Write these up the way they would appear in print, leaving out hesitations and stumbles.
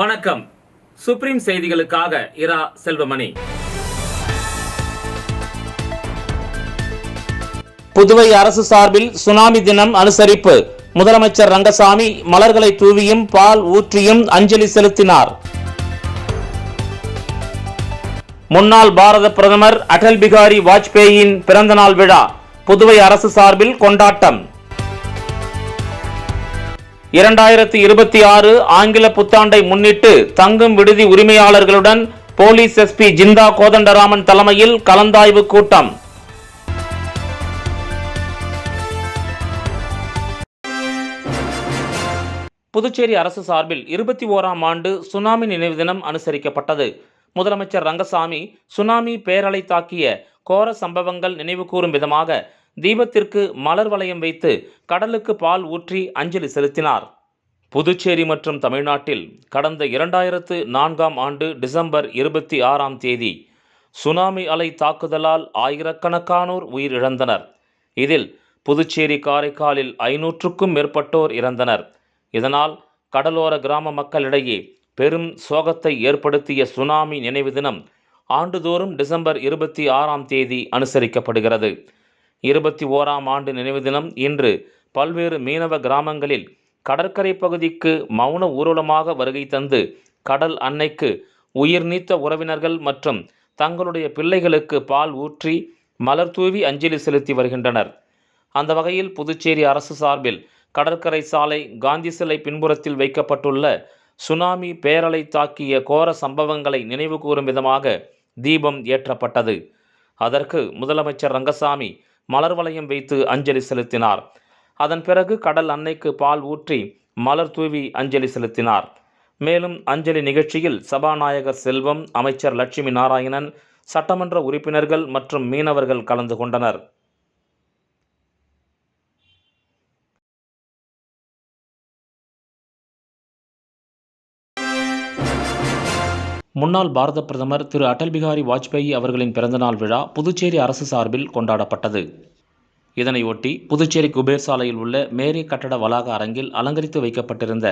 வணக்கம். சுப்ரீம் செய்திகளுக்காக இரா செல்வமணி. புதுவை அரசு சார்பில் சுனாமி தினம் அனுசரிப்பு. முதலமைச்சர் ரங்கசாமி மலர்களை தூவியும் பால் ஊற்றியும் அஞ்சலி செலுத்தினார். முன்னாள் பாரத பிரதமர் அடல் பிகாரி வாஜ்பேயின் பிறந்தநாள் விழா புதுவை அரசு சார்பில் கொண்டாட்டம். 2026 ஆங்கில புத்தாண்டை முன்னிட்டு தங்கும் விடுதி உரிமையாளர்களுடன் போலீஸ் எஸ்பி ஜிந்தா கோதண்டராமன் தலைமையில் கலந்தாய்வு கூட்டம். புதுச்சேரி அரசு சார்பில் 21ஆம் ஆண்டு சுனாமி நினைவு தினம் அனுசரிக்கப்பட்டது. முதலமைச்சர் ரங்கசாமி சுனாமி பேரலை தாக்கிய கோர சம்பவங்கள் நினைவு கூறும் விதமாக தீபத்திற்கு மலர் வளையம் வைத்து கடலுக்கு பால் ஊற்றி அஞ்சலி செலுத்தினார். புதுச்சேரி மற்றும் தமிழ்நாட்டில் கடந்த 2004ஆம் ஆண்டு டிசம்பர் 26ஆம் தேதி சுனாமி அலை தாக்குதலால் ஆயிரக்கணக்கானோர் உயிரிழந்தனர். இதில் புதுச்சேரி காரைக்காலில் 500க்கும் மேற்பட்டோர் இறந்தனர். இதனால் கடலோர கிராம மக்களிடையே பெரும் சோகத்தை ஏற்படுத்திய சுனாமி நினைவு தினம் ஆண்டுதோறும் டிசம்பர் 26ஆம் தேதி அனுசரிக்கப்படுகிறது. 21ஆம் ஆண்டு நினைவு தினம் இன்று பல்வேறு மீனவ கிராமங்களில் கடற்கரை பகுதிக்கு மௌன ஊர்வலமாக வருகை தந்து கடல் அன்னைக்கு உயிர் நீத்த உறவினர்கள் மற்றும் தங்களுடைய பிள்ளைகளுக்கு பால் ஊற்றி மலர் தூவி அஞ்சலி செலுத்தி வருகின்றனர். அந்த வகையில் புதுச்சேரி அரசு சார்பில் கடற்கரை சாலை காந்தி சிலை பின்புறத்தில் வைக்கப்பட்டுள்ள சுனாமி பேரலை தாக்கிய கோர சம்பவங்களை நினைவு கூறும் விதமாக தீபம் ஏற்றப்பட்டது. அதற்கு முதலமைச்சர் ரங்கசாமி மலர் வளையம் வைத்து அஞ்சலி செலுத்தினார். அதன் பிறகு கடல் அன்னைக்கு பால் ஊற்றி மலர் தூவி அஞ்சலி செலுத்தினார். மேலும் அஞ்சலி நிகழ்ச்சியில் சபாநாயகர் செல்வம், அமைச்சர் லட்சுமி நாராயணன், சட்டமன்ற உறுப்பினர்கள் மற்றும் மீனவர்கள் கலந்து கொண்டனர். முன்னாள் பாரத பிரதமர் திரு அடல் பிகாரி வாஜ்பேயி அவர்களின் பிறந்தநாள் விழா புதுச்சேரி அரசு சார்பில் கொண்டாடப்பட்டது. இதனையொட்டி புதுச்சேரி குபேர் சாலையில் உள்ள மேரி கட்டட வளாக அரங்கில் அலங்கரித்து வைக்கப்பட்டிருந்த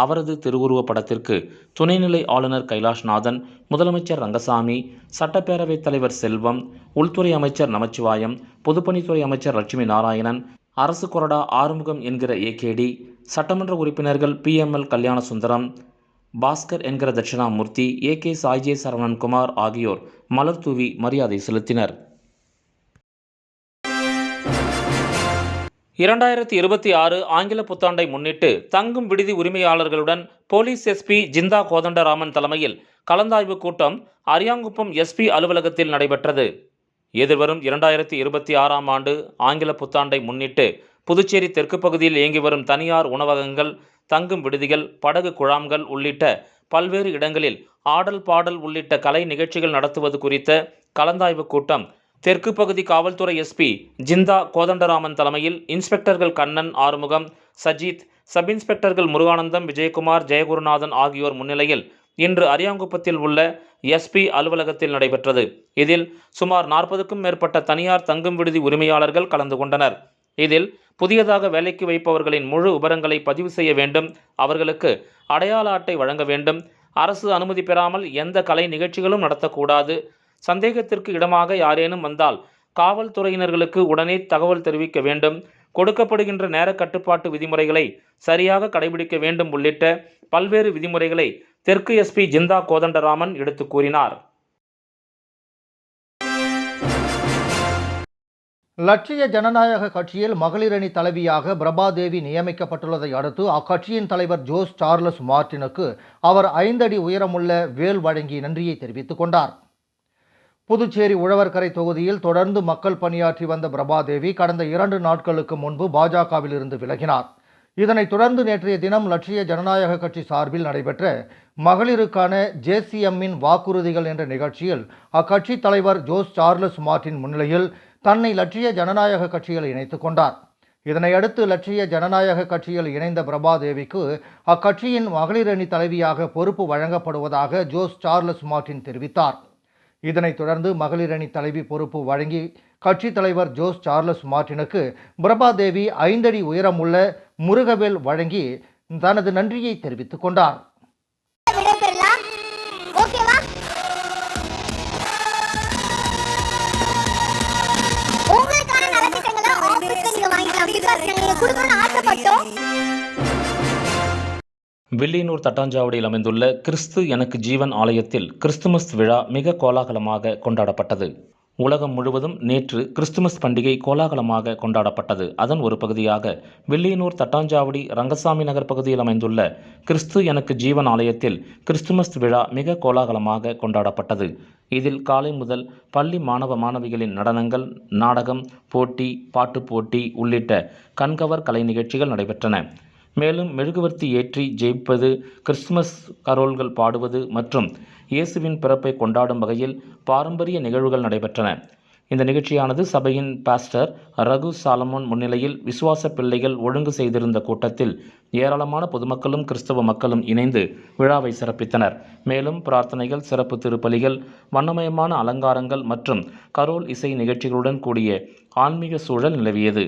அவரது திருவுருவப் படத்திற்கு துணைநிலை ஆளுநர் கைலாஷ்நாதன், முதலமைச்சர் ரங்கசாமி, சட்டப்பேரவைத் தலைவர் செல்வம், உள்துறை அமைச்சர் நமச்சிவாயம், பொதுப்பணித்துறை அமைச்சர் லட்சுமி நாராயணன், அரசு கொறடா ஆறுமுகம் என்கிற ஏகேடி, சட்டமன்ற உறுப்பினர்கள் PML கல்யாணசுந்தரம், பாஸ்கர் என்கிற தட்சிணாமூர்த்தி, AK சாய்ஜே சரவணன்குமார் ஆகியோர் மலர் தூவி மரியாதை செலுத்தினர். 2026 ஆங்கில புத்தாண்டை முன்னிட்டு தங்கும் விடுதி உரிமையாளர்களுடன் போலீஸ் எஸ்பி ஜிந்தா கோதண்டராமன் தலைமையில் கலந்தாய்வு கூட்டம் அரியாங்குப்பம் எஸ்பி அலுவலகத்தில் நடைபெற்றது. எதிர்வரும் 2026ஆம் ஆண்டு ஆங்கில புத்தாண்டை முன்னிட்டு புதுச்சேரி தெற்கு பகுதியில் இயங்கி வரும் தனியார் உணவகங்கள், தங்கும் விடுதிகள், படகு குழாம்கள் உள்ளிட்ட பல்வேறு இடங்களில் ஆடல் பாடல் உள்ளிட்ட கலை நிகழ்ச்சிகள் நடத்துவது குறித்த கலந்தாய்வு கூட்டம் தெற்கு பகுதி காவல்துறை எஸ்பி ஜிந்தா கோதண்டராமன் தலைமையில் இன்ஸ்பெக்டர்கள் கண்ணன், ஆறுமுகம், சஜித், சப் இன்ஸ்பெக்டர்கள் முருகானந்தம், விஜயகுமார், ஜெயகுருநாதன் ஆகியோர் முன்னிலையில் இன்று அரியாங்குப்பத்தில் உள்ள எஸ்பி அலுவலகத்தில் நடைபெற்றது. இதில் சுமார் 40க்கும் மேற்பட்ட தனியார் தங்கும் விடுதி உரிமையாளர்கள் கலந்து கொண்டனர். இதில் புதியதாக வேலைக்கு வைப்பவர்களின் முழு விபரங்களை பதிவு செய்ய வேண்டும், அவர்களுக்கு அடையாள அட்டை வழங்க வேண்டும், அரசு அனுமதி பெறாமல் எந்த கலை நிகழ்ச்சிகளும் நடத்தக்கூடாது, சந்தேகத்திற்கு இடமாக யாரேனும் வந்தால் காவல்துறையினர்களுக்கு உடனே தகவல் தெரிவிக்க வேண்டும், கொடுக்கப்படுகின்ற நேர கட்டுப்பாட்டு விதிமுறைகளை சரியாக கடைபிடிக்க வேண்டும் உள்ளிட்ட பல்வேறு விதிமுறைகளை தெற்கு எஸ்பி ஜிந்தா கோதண்டராமன் எடுத்து கூறினார். லட்சிய ஜனநாயக கட்சியில் மகளிர் அணி தலைவியாக பிரபாதேவி நியமிக்கப்பட்டுள்ளதை அடுத்து அக்கட்சியின் தலைவர் ஜோஸ் சார்லஸ் மார்டினுக்கு அவர் 5 அடி உயரமுள்ள வேல் வழங்கி நன்றியை தெரிவித்துக் கொண்டார். புதுச்சேரி உழவர்கரை தொகுதியில் தொடர்ந்து மக்கள் பணியாற்றி வந்த பிரபாதேவி கடந்த 2 நாட்களுக்கு முன்பு பாஜகவில் இருந்து விலகினார். இதனைத் தொடர்ந்து நேற்றைய தினம் லட்சிய ஜனநாயக கட்சி சார்பில் நடைபெற்ற மகளிருக்கான JCMஇன் வாக்குறுதிகள் என்ற நிகழ்ச்சியில் அக்கட்சி தலைவர் ஜோஸ் சார்லஸ் மார்டின் முன்னிலையில் தன்னை லட்சிய ஜனநாயக கட்சியில் இணைத்துக் கொண்டார். இதனையடுத்து லட்சிய ஜனநாயக கட்சியில் இணைந்த பிரபாதேவிக்கு அக்கட்சியின் மகளிர் அணி தலைவியாக பொறுப்பு வழங்கப்படுவதாக ஜோஸ் சார்லஸ் மார்டின் தெரிவித்தார். இதனைத் தொடர்ந்து மகளிர் அணி தலைவி பொறுப்பு வழங்கி கட்சி தலைவர் ஜோஸ் சார்லஸ் மார்டினுக்கு பிரபாதேவி 5 அடி உயரமுள்ள முருகவேல் வழங்கி தனது நன்றியை தெரிவித்துக் கொண்டார். கொடுக்கணும்னு ஆசைப்பட்டோம். வில்லியனூர் தட்டாஞ்சாவடியில் அமைந்துள்ள கிறிஸ்து எனக்கு ஜீவன் ஆலயத்தில் கிறிஸ்துமஸ் விழா மிக கோலாகலமாக கொண்டாடப்பட்டது. உலகம் முழுவதும் நேற்று கிறிஸ்துமஸ் பண்டிகை கோலாகலமாக கொண்டாடப்பட்டது. அதன் ஒரு பகுதியாக வில்லியனூர் தட்டாஞ்சாவடி ரங்கசாமி நகர் பகுதியில் அமைந்துள்ள கிறிஸ்து எனக்கு ஜீவன் ஆலயத்தில் கிறிஸ்துமஸ் விழா மிக கோலாகலமாக கொண்டாடப்பட்டது. இதில் காலை முதல் பள்ளி மாணவ மாணவிகளின் நடனங்கள், நாடகம், போட்டி, பாட்டுப் போட்டி உள்ளிட்ட கண்கவர் கலை நிகழ்ச்சிகள் நடைபெற்றன. மேலும் மெழுகுவர்த்தி ஏற்றி ஜெயிப்பது, கிறிஸ்துமஸ் கரோல்கள் பாடுவது மற்றும் இயேசுவின் பிறப்பை கொண்டாடும் வகையில் பாரம்பரிய நிகழ்வுகள் நடைபெற்றன. இந்த நிகழ்ச்சியானது சபையின் பாஸ்டர் ரகு சாலமோன் முன்னிலையில் விசுவாச பிள்ளைகள் ஒழுங்கு செய்திருந்த கூட்டத்தில் ஏராளமான பொதுமக்களும் கிறிஸ்தவ மக்களும் இணைந்து விழாவை சிறப்பித்தனர். மேலும் பிரார்த்தனைகள், சிறப்பு திருப்பலிகள், வண்ணமயமான அலங்காரங்கள் மற்றும் கரோல் இசை நிகழ்ச்சிகளுடன் கூடிய ஆன்மீக சூழல் நிலவியது.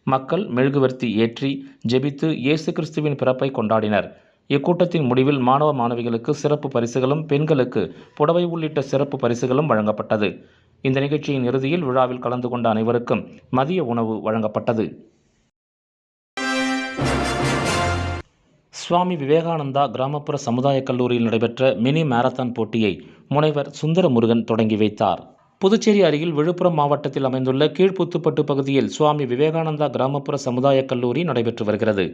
மக்கள் மெழுகுவர்த்தி ஏற்றி ஜெபித்து இயேசு கிறிஸ்துவின் பிறப்பை கொண்டாடினர். இக்கூட்டத்தின் முடிவில் மாணவ மாணவிகளுக்கு சிறப்பு பரிசுகளும், பெண்களுக்கு புடவை உள்ளிட்ட சிறப்பு பரிசுகளும் வழங்கப்பட்டது. இந்த நிகழ்ச்சியின் இறுதியில் விழாவில் கலந்து கொண்ட அனைவருக்கும் மதிய உணவு வழங்கப்பட்டது. சுவாமி விவேகானந்தா கிராமப்புற சமுதாய கல்லூரியில் நடைபெற்ற மினி மாரத்தான் போட்டியை முனைவர் சுந்தரமுருகன் தொடங்கி வைத்தார். புதுச்சேரி அருகில் விழுப்புரம் மாவட்டத்தில் அமைந்துள்ள கீழ்புத்துப்பட்டு பகுதியில் சுவாமி விவேகானந்தா கிராமப்புற சமுதாய கல்லூரி நடைபெற்று வருகிறது.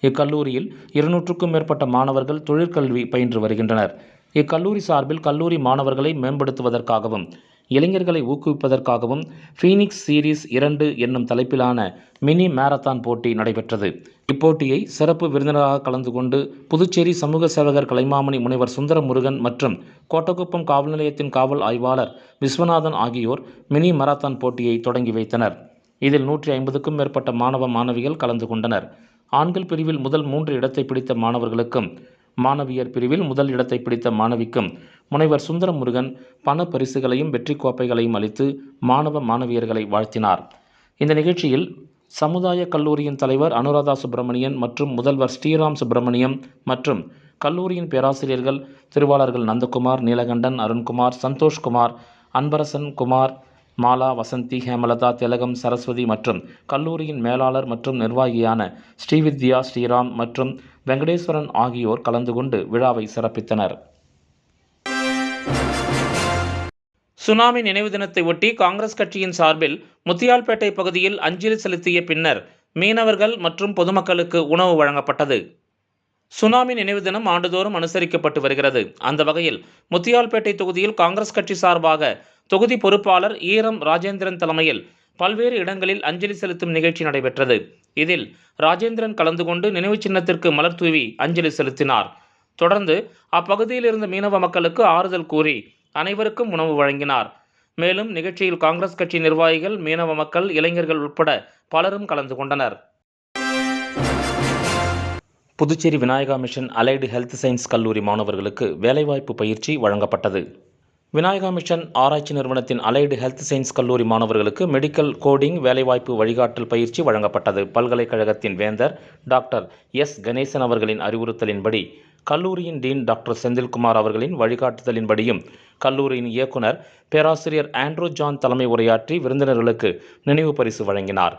இக்கல்லூரியில் 200க்கும் மேற்பட்ட மாணவர்கள் தொழிற்கல்வி பயின்று வருகின்றனர். இக்கல்லூரி சார்பில் கல்லூரி மாணவர்களை மேம்படுத்துவதற்காகவும் இளைஞர்களை ஊக்குவிப்பதற்காகவும் ஃபீனிக்ஸ் சீரீஸ் 2 என்னும் தலைப்பிலான மினி மாரத்தான் போட்டி நடைபெற்றது. இப்போட்டியை சிறப்பு விருந்தினராக கலந்து கொண்டு புதுச்சேரி சமூக சேவகர் கலைமாமணி முனைவர் சுந்தரமுருகன் மற்றும் கோட்டக்குப்பம் காவல் நிலையத்தின் காவல் ஆய்வாளர் விஸ்வநாதன் ஆகியோர் மினி மாரத்தான் போட்டியை தொடங்கி வைத்தனர். இதில் 150க்கும் மேற்பட்ட மாணவ மாணவிகள் கலந்து கொண்டனர். ஆண்கள் பிரிவில் முதல் 3 இடத்தை பிடித்த மாணவர்களுக்கும், மாணவியர் பிரிவில் முதல் இடத்தை பிடித்த மாணவிக்கும் முனைவர் சுந்தரமுருகன் பண பரிசுகளையும் வெற்றி கோப்பைகளையும் அளித்து மாணவ மாணவியர்களை வாழ்த்தினார். இந்த நிகழ்ச்சியில் சமுதாய கல்லூரியின் தலைவர் அனுராதா சுப்பிரமணியன் மற்றும் முதல்வர் ஸ்ரீராம் சுப்பிரமணியம் மற்றும் கல்லூரியின் பேராசிரியர்கள், திருவாளர்கள் நந்தகுமார், நீலகண்டன், அருண்குமார், சந்தோஷ்குமார், அன்பரசன் குமார், மாலா, வசந்தி, ஹேமலதா, திலகம், சரஸ்வதி மற்றும் கல்லூரியின் மேலாளர் மற்றும் நிர்வாகியான ஸ்ரீவித்யா, ஸ்ரீராம் மற்றும் வெங்கடேஸ்வரன் ஆகியோர் கலந்து கொண்டு விழாவை சிறப்பித்தனர். சுனாமி நினைவு தினத்தை ஒட்டி காங்கிரஸ் கட்சியின் சார்பில் முத்தியால்பேட்டை பகுதியில் அஞ்சலி செலுத்திய பின்னர் மீனவர்கள் மற்றும் பொதுமக்களுக்கு உணவு வழங்கப்பட்டது. சுனாமி நினைவு தினம் ஆண்டுதோறும் அனுசரிக்கப்பட்டு வருகிறது. அந்த வகையில் முத்தியால்பேட்டை தொகுதியில் காங்கிரஸ் கட்சி சார்பாக தொகுதி பொறுப்பாளர் ஈரம் ராஜேந்திரன் தலைமையில் பல்வேறு இடங்களில் அஞ்சலி செலுத்தும் நிகழ்ச்சி நடைபெற்றது. இதில் ராஜேந்திரன் கலந்து கொண்டு நினைவு சின்னத்திற்கு மலர் தூவி அஞ்சலி செலுத்தினார். தொடர்ந்து அப்பகுதியில் இருந்த மீனவ மக்களுக்கு ஆறுதல் கூறி அனைவருக்கும் உணவு வழங்கினார். மேலும் நிகழ்ச்சியில் காங்கிரஸ் கட்சி நிர்வாகிகள், மீனவ மக்கள், இளைஞர்கள் உட்பட பலரும் கலந்து கொண்டனர். Puducherry Vinayaka mission allied health science கல்லூரி மாணவர்களுக்கு வேலைவாய்ப்பு பயிற்சி வழங்கப்பட்டது. விநாயகா மிஷன் ஆராய்ச்சி நிறுவனத்தின் அலைடு ஹெல்த் சயின்ஸ் கல்லூரி மாணவர்களுக்கு மெடிக்கல் கோடிங் வேலைவாய்ப்பு வழிகாட்டல் பயிற்சி வழங்கப்பட்டது. பல்கலைக்கழகத்தின் வேந்தர் டாக்டர் எஸ் கணேசன் அவர்களின் அறிவுறுத்தலின்படி, கல்லூரியின் டீன் டாக்டர் செந்தில்குமார் அவர்களின் வழிகாட்டுதலின்படியும் கல்லூரியின் இயக்குனர் பேராசிரியர் ஆண்ட்ரூ ஜான் தலைமை உரையாற்றி விருந்தினர்களுக்கு நினைவு பரிசு வழங்கினார்.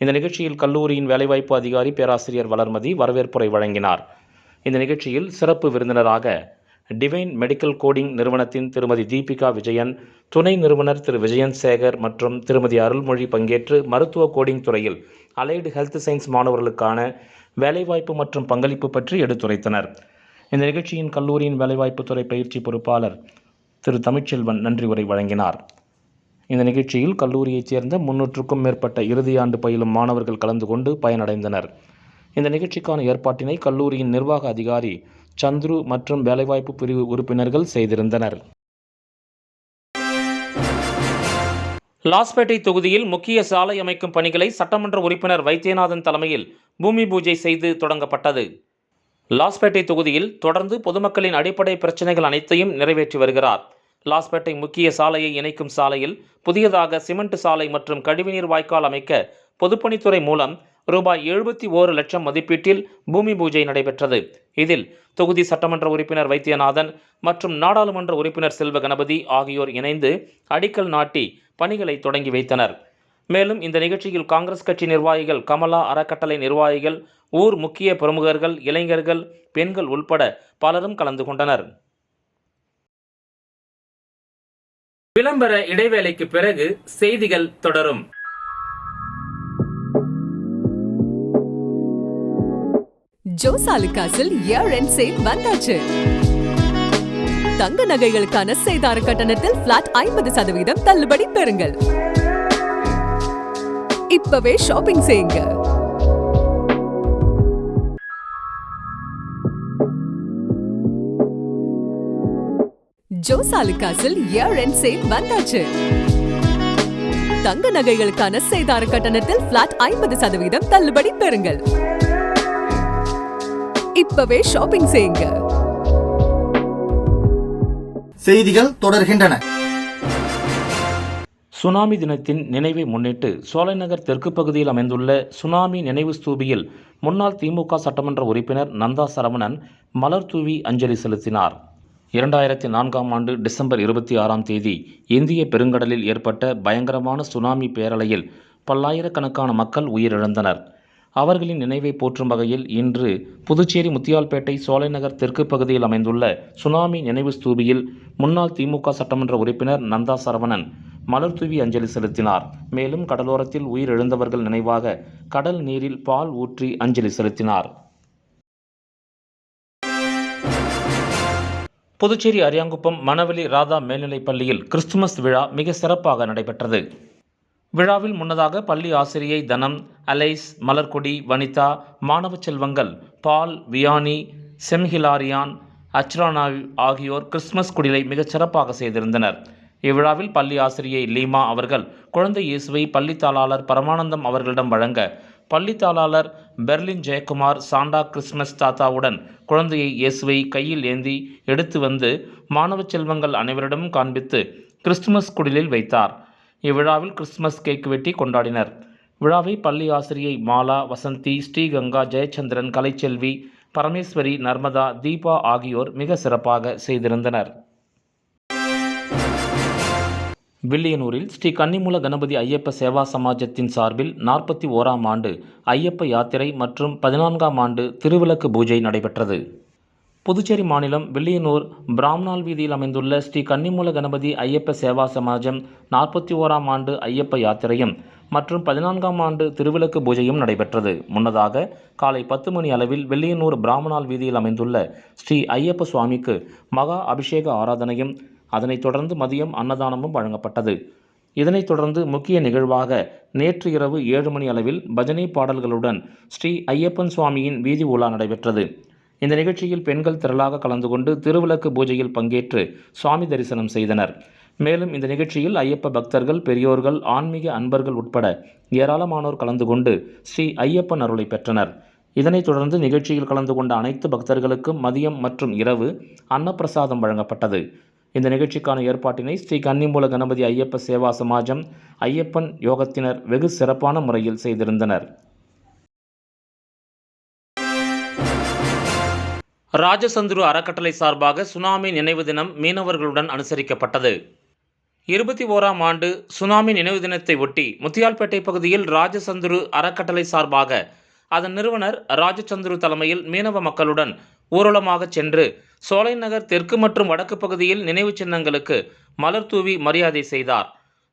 இந்த நிகழ்ச்சியில் கல்லூரியின் வேலைவாய்ப்பு அதிகாரி பேராசிரியர் வளர்மதி வரவேற்புரை வழங்கினார். இந்த நிகழ்ச்சியில் சிறப்பு விருந்தினராக டிவைன் மெடிக்கல் கோடிங் நிறுவனத்தின் திருமதி தீபிகா விஜயன், துணை நிறுவனர் திரு விஜயன் சேகர் மற்றும் திருமதி அருள்மொழி பங்கேற்று மருத்துவ கோடிங் துறையில் அலைடு ஹெல்த் சயின்ஸ் மாணவர்களுக்கான வேலைவாய்ப்பு மற்றும் பங்களிப்பு பற்றி எடுத்துரைத்தனர். இந்த நிகழ்ச்சியின் கல்லூரியின் வேலைவாய்ப்புத்துறை பயிற்சி பொறுப்பாளர் திரு தமிழ்ச்செல்வன் நன்றி உரை வழங்கினார். இந்த நிகழ்ச்சியில் கல்லூரியைச் சேர்ந்த 300க்கும் மேற்பட்ட இறுதியாண்டு பயிலும் மாணவர்கள் கலந்து கொண்டு பயனடைந்தனர். இந்த நிகழ்ச்சிக்கான ஏற்பாட்டினை கல்லூரியின் நிர்வாக அதிகாரி சந்துரு மற்றும் வேலைவாய்ப்பு பிரிவு உறுப்பினர்கள் செய்திருந்தனர். லாஸ்பேட்டை தொகுதியில் முக்கிய சாலை அமைக்கும் பணிகளை சட்டமன்ற உறுப்பினர் வைத்தியநாதன் தலைமையில் பூமி பூஜை செய்து தொடங்கப்பட்டது. லாஸ்பேட்டை தொகுதியில் தொடர்ந்து பொதுமக்களின் அடிப்படை பிரச்சனைகள் அனைத்தையும் நிறைவேற்றி வருகிறார். லாஸ்பேட்டை முக்கிய சாலையை இணைக்கும் சாலையில் புதியதாக சிமெண்ட் சாலை மற்றும் கழிவுநீர் வாய்க்கால் அமைக்க பொதுப்பணித்துறை மூலம் ரூபாய் 71 லட்சம் மதிப்பீட்டில் பூமி பூஜை நடைபெற்றது. இதில் தொகுதி சட்டமன்ற உறுப்பினர் வைத்தியநாதன் மற்றும் நாடாளுமன்ற உறுப்பினர் செல்வ கணபதி ஆகியோர் இணைந்து அடிக்கல் நாட்டி பணிகளை தொடங்கி வைத்தனர். மேலும் இந்த நிகழ்ச்சியில் காங்கிரஸ் கட்சி நிர்வாகிகள், கமலா அறக்கட்டளை நிர்வாகிகள், ஊர் முக்கிய பிரமுகர்கள், இளைஞர்கள், பெண்கள் உள்பட பலரும் கலந்து கொண்டனர். விளம்பர இடைவேளைக்கு பிறகு செய்திகள் தொடரும். ஜோஸ் ஆலுகாஸில் இயர் எண்ட் சேல் வந்தாச்சு. தங்க நகைகளுக்கான சேதார கட்டணத்தில் பிளாட் 50% தள்ளுபடி பெறுங்கள். இப்பவே ஷாப்பிங் செய்யுங்க. ஜோஸ் ஆலுகாஸில் இயர் எண்ட் சேல் வந்தாச்சு. தங்க நகைகளுக்கான சேதார கட்டணத்தில் பிளாட் 50% தள்ளுபடி பெறுங்கள். இப்பவே ஷாப்பிங் செய்யுங்க. செய்திகள் தொடர்கின்றன. சுனாமி தினத்தின் நினைவை முன்னிட்டு சோலைநகர் தெற்கு பகுதியில் அமைந்துள்ள சுனாமி நினைவு ஸ்தூபியில் முன்னாள் திமுக சட்டமன்ற உறுப்பினர் நந்தா சரவணன் மலர் தூவி அஞ்சலி செலுத்தினார். 2004ஆம் ஆண்டு டிசம்பர் 26ஆம் தேதி இந்திய பெருங்கடலில் ஏற்பட்ட பயங்கரமான சுனாமி பேரலையில் பல்லாயிரக்கணக்கான மக்கள் உயிரிழந்தனர். அவர்களின் நினைவை போற்றும் வகையில் இன்று புதுச்சேரி முத்தியால்பேட்டை சோலைநகர் தெற்கு பகுதியில் அமைந்துள்ள சுனாமி நினைவு ஸ்தூபியில் முன்னாள் திமுக சட்டமன்ற உறுப்பினர் நந்தா சரவணன் மலர் தூவி அஞ்சலி செலுத்தினார். மேலும் கடலோரத்தில் உயிரிழந்தவர்கள் நினைவாக கடல் நீரில் பால் ஊற்றி அஞ்சலி செலுத்தினார். புதுச்சேரி அரியாங்குப்பம் மணவெளி ராதா மேல்நிலைப் பள்ளியில் கிறிஸ்துமஸ் விழா மிக சிறப்பாக நடைபெற்றது. விழாவில் முன்னதாக பள்ளி ஆசிரியை தனம், அலைஸ், மலர்கொடி, வனிதா, மாணவ செல்வங்கள் பால், வியானி, செம்ஹிலாரியான், அச்ரானா ஆகியோர் கிறிஸ்துமஸ் குடிலை மிகச் சிறப்பாக செய்திருந்தனர். இவ்விழாவில் பள்ளி ஆசிரியை லீமா அவர்கள் குழந்தை இயேசுவை பள்ளி தாளாளர் பரமானந்தம் அவர்களிடம் வழங்க, பள்ளி தாளாளர் பெர்லின் ஜெயக்குமார் சாண்டா கிறிஸ்துமஸ் தாத்தாவுடன் குழந்தையை இயேசுவை கையில் ஏந்தி எடுத்து வந்து மாணவ செல்வங்கள் அனைவரிடமும் காண்பித்து கிறிஸ்துமஸ் குடிலில் வைத்தார். இவ்விழாவில் கிறிஸ்துமஸ் கேக் வெட்டி கொண்டாடினர். விழாவை பள்ளி ஆசிரியை மாலா, வசந்தி, ஸ்ரீகங்கா, ஜெயச்சந்திரன், கலைச்செல்வி, பரமேஸ்வரி, நர்மதா, தீபா ஆகியோர் மிக சிறப்பாக செய்திருந்தனர். வில்லியனூரில் ஸ்ரீ கன்னிமூல கணபதி ஐயப்ப சேவா சமாஜத்தின் சார்பில் 41ஆம் ஆண்டு ஐயப்ப யாத்திரை மற்றும் 14ஆம் ஆண்டு திருவிளக்கு பூஜை நடைபெற்றது. புதுச்சேரி மாநிலம் வில்லியனூர் பிராம்நாள் வீதியில் அமைந்துள்ள ஸ்ரீ கன்னிமூல கணபதி ஐயப்ப சேவா சமாஜம் 41ஆம் ஆண்டு ஐயப்ப யாத்திரையும் மற்றும் 14ஆம் ஆண்டு திருவிளக்கு பூஜையும் நடைபெற்றது. முன்னதாக காலை 10 மணி அளவில் வில்லியனூர் பிராமணால் வீதியில் அமைந்துள்ள ஸ்ரீ ஐயப்ப சுவாமிக்கு மகா அபிஷேக ஆராதனையும், அதனைத் தொடர்ந்து மதியம் அன்னதானமும் வழங்கப்பட்டது. இதனைத் தொடர்ந்து முக்கிய நிகழ்வாக நேற்று இரவு 7 மணி அளவில் பஜனை பாடல்களுடன் ஸ்ரீ ஐயப்பன் சுவாமியின் வீதி உலா நடைபெற்றது. இந்த நிகழ்ச்சியில் பெண்கள் திரளாக கலந்து கொண்டு திருவிளக்கு பூஜையில் பங்கேற்று சுவாமி தரிசனம் செய்தனர். மேலும் இந்த நிகழ்ச்சியில் ஐயப்ப பக்தர்கள், பெரியோர்கள், ஆன்மீக அன்பர்கள் உட்பட ஏராளமானோர் கலந்து கொண்டு ஸ்ரீ ஐயப்பன் அருளை பெற்றனர். இதனைத் தொடர்ந்து நிகழ்ச்சியில் கலந்து கொண்ட அனைத்து பக்தர்களுக்கும் மதியம் மற்றும் இரவு அன்னப்பிரசாதம் வழங்கப்பட்டது. இந்த நிகழ்ச்சிக்கான ஏற்பாட்டினை ஸ்ரீ கன்னிமூல கணபதி ஐயப்ப சேவா சமாஜம், ஐயப்பன் யோகத்தினர் வெகு சிறப்பான முறையில் செய்திருந்தனர். ராஜசந்துரு அறக்கட்டளை சார்பாக சுனாமி நினைவு தினம் மீனவர்களுடன் அனுசரிக்கப்பட்டது. 21ஆம் ஆண்டு சுனாமி நினைவு தினத்தை ஒட்டி முத்தியால்பேட்டை பகுதியில் ராஜசந்துரு அறக்கட்டளை சார்பாக அதன் நிறுவனர் ராஜசந்துரு தலைமையில் மீனவ மக்களுடன் ஊர்வலமாக சென்று சோலைநகர் தெற்கு மற்றும் வடக்கு பகுதியில் நினைவு சின்னங்களுக்கு மலர் தூவி மரியாதை செய்தார்.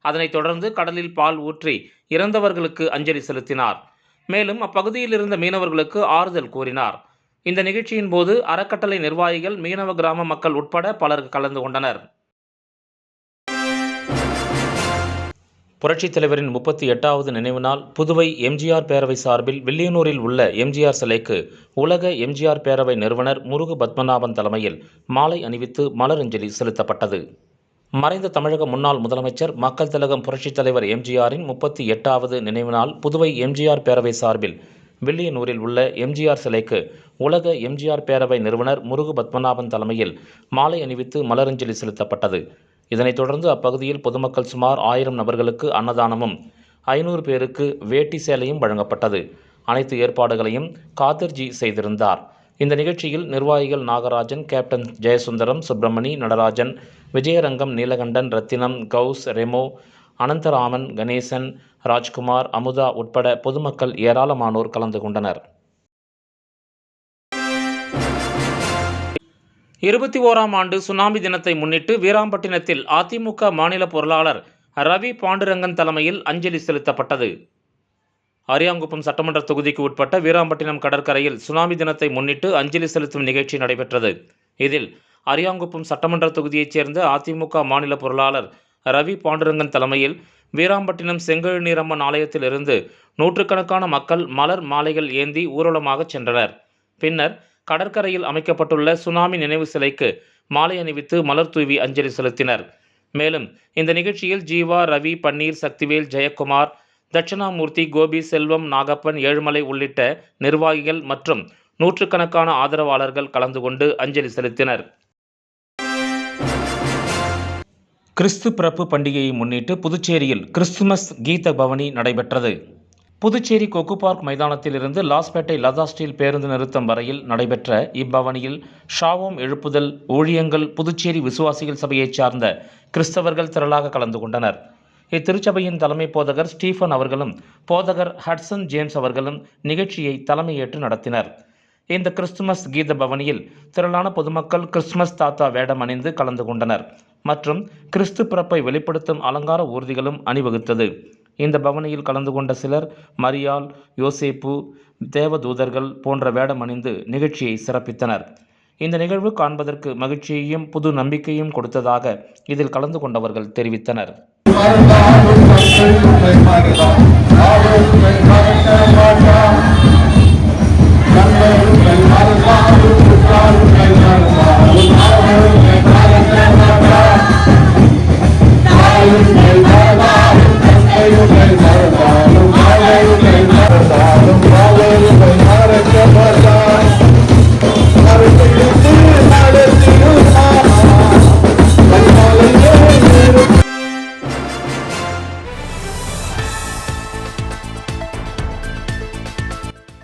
அதனைத் தொடர்ந்து கடலில் பால் ஊற்றி இறந்தவர்களுக்கு அஞ்சலி செலுத்தினார். மேலும் அப்பகுதியில் இருந்த மீனவர்களுக்கு ஆறுதல் கூறினார். இந்த நிகழ்ச்சியின் போது அறக்கட்டளை நிர்வாகிகள், மீனவ கிராம மக்கள் உட்பட பலர் கலந்து கொண்டனர். புரட்சித் தலைவரின் 38வது நினைவு நாள் புதுவை எம்ஜிஆர் பேரவை சார்பில் வில்லியனூரில் உள்ள எம்ஜிஆர் சிலைக்கு உலக எம்ஜிஆர் பேரவை நிறுவனர் முருகு பத்மநாபன் தலைமையில் மாலை அணிவித்து மலரஞ்சலி செலுத்தப்பட்டது. மறைந்த தமிழக முன்னாள் முதலமைச்சர், மக்கள் திலகம் புரட்சித் தலைவர் எம்ஜிஆரின் 38வது நினைவு நாள் புதுவை எம்ஜிஆர் பேரவை சார்பில் வில்லியனூரில் உள்ள எம்ஜிஆர் சிலைக்கு உலக எம்ஜிஆர் பேரவை நிறுவனர் முருகு பத்மநாபன் தலைமையில் மாலை அணிவித்து மலரஞ்சலி செலுத்தப்பட்டது. இதனைத் தொடர்ந்து அப்பகுதியில் பொதுமக்கள் சுமார் 1000 நபர்களுக்கு அன்னதானமும் 500 பேருக்கு வேட்டி சேலையும் வழங்கப்பட்டது. அனைத்து ஏற்பாடுகளையும் காதர்ஜி செய்திருந்தார். இந்த நிகழ்ச்சியில் நிர்வாகிகள் நாகராஜன், கேப்டன் ஜெயசுந்தரம், சுப்பிரமணி, நடராஜன், விஜயரங்கம், நீலகண்டன், ரத்தினம், கவுஸ், ரெமோ, அனந்தராமன், கணேசன், ராஜ்குமார், அமுதா உட்பட பொதுமக்கள் ஏராளமானோர் கலந்து கொண்டனர். 21ஆம் ஆண்டு சுனாமி தினத்தை முன்னிட்டு வீராம்பட்டினத்தில் அதிமுக மாநில பொருளாளர் ரவி பாண்டுரங்கன் தலைமையில் அஞ்சலி செலுத்தப்பட்டது. அரியாங்குப்பம் சட்டமன்ற தொகுதிக்கு உட்பட்ட வீராம்பட்டினம் கடற்கரையில் சுனாமி தினத்தை முன்னிட்டு அஞ்சலி செலுத்தும் நிகழ்ச்சி நடைபெற்றது. இதில் அரியாங்குப்பம் சட்டமன்ற தொகுதியைச் சேர்ந்த அதிமுக மாநில பொருளாளர் ரவி பாண்டுரங்கன் தலைமையில் வீராம்பட்டினம் செங்கழுநீரம்மன் ஆலயத்திலிருந்து நூற்றுக்கணக்கான மக்கள் மலர் மாலைகள் ஏந்தி ஊர்வலமாக சென்றனர். பின்னர் கடற்கரையில் அமைக்கப்பட்டுள்ள சுனாமி நினைவு சிலைக்கு மாலை அணிவித்து மலர் தூவி அஞ்சலி செலுத்தினர். மேலும் இந்த நிகழ்ச்சியில் ஜீவா, ரவி, பன்னீர், சக்திவேல், ஜெயக்குமார், தட்சிணாமூர்த்தி, கோபி, செல்வம், நாகப்பன், ஏழுமலை உள்ளிட்ட நிர்வாகிகள் மற்றும் நூற்றுக்கணக்கான ஆதரவாளர்கள் கலந்து கொண்டு அஞ்சலி செலுத்தினர். கிறிஸ்து பிறப்பு பண்டிகையை முன்னிட்டு புதுச்சேரியில் கிறிஸ்துமஸ் கீத பவனி நடைபெற்றது. புதுச்சேரி கொக்கு பார்க் மைதானத்திலிருந்து லாஸ்பேட்டை லதா ஸ்டீல் பேருந்து நிறுத்தம் வரையில் நடைபெற்ற இப்பவனியில் ஷாவோம் எழுப்புதல் ஊழியங்கள் புதுச்சேரி விசுவாசிகள் சபையைச் சார்ந்த கிறிஸ்தவர்கள் திரளாக கலந்து கொண்டனர். இத்திருச்சபையின் தலைமை போதகர் ஸ்டீஃபன் அவர்களும் போதகர் ஹட்சன் ஜேம்ஸ் அவர்களும் நிகழ்ச்சியை தலைமையேற்று நடத்தினர். இந்த கிறிஸ்துமஸ் கீத பவனியில் திரளான பொதுமக்கள் கிறிஸ்துமஸ் தாத்தா வேடம் அணிந்து கலந்து கொண்டனர் மற்றும் கிறிஸ்து பிறப்பை வெளிப்படுத்தும் அலங்கார ஊர்திகளும் அணிவகுத்தது. இந்த பவனியில் கலந்து கொண்ட சிலர் மரியாள், யோசேப்பு, தேவதூதர்கள் போன்ற வேடம் அணிந்து நிகழ்ச்சியை சிறப்பித்தனர். இந்த நிகழ்வு காண்பதற்கு மகிழ்ச்சியையும் புது நம்பிக்கையும் கொடுத்ததாக இதில் கலந்து கொண்டவர்கள் தெரிவித்தனர்.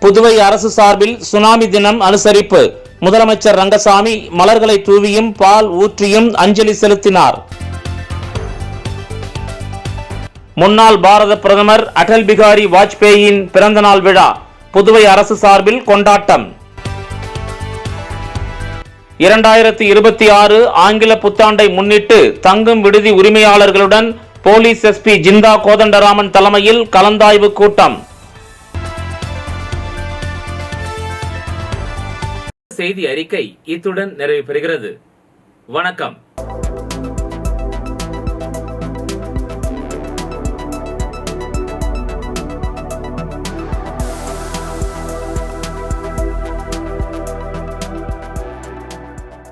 புதுவை அரசு சார்பில் சுனாமி தினம் அனுசரிப்பு. முதலமைச்சர் ரங்கசாமி மலர்களை தூவியும் பால் ஊற்றியும் அஞ்சலி செலுத்தினார். முன்னாள் பாரத பிரதமர் அடல் பிகாரி வாஜ்பேயின் பிறந்தநாள் விழா புதுவை அரசு சார்பில் கொண்டாட்டம். 2026 ஆங்கில புத்தாண்டை முன்னிட்டு தங்கும் விடுதி உரிமையாளர்களுடன் போலீஸ் எஸ்பி ஜிந்தா கோதண்டராமன் தலைமையில் கலந்தாய்வு கூட்டம். செய்தி அறிக்கை இத்துடன் நிறைவு பெறுகிறது. வணக்கம்.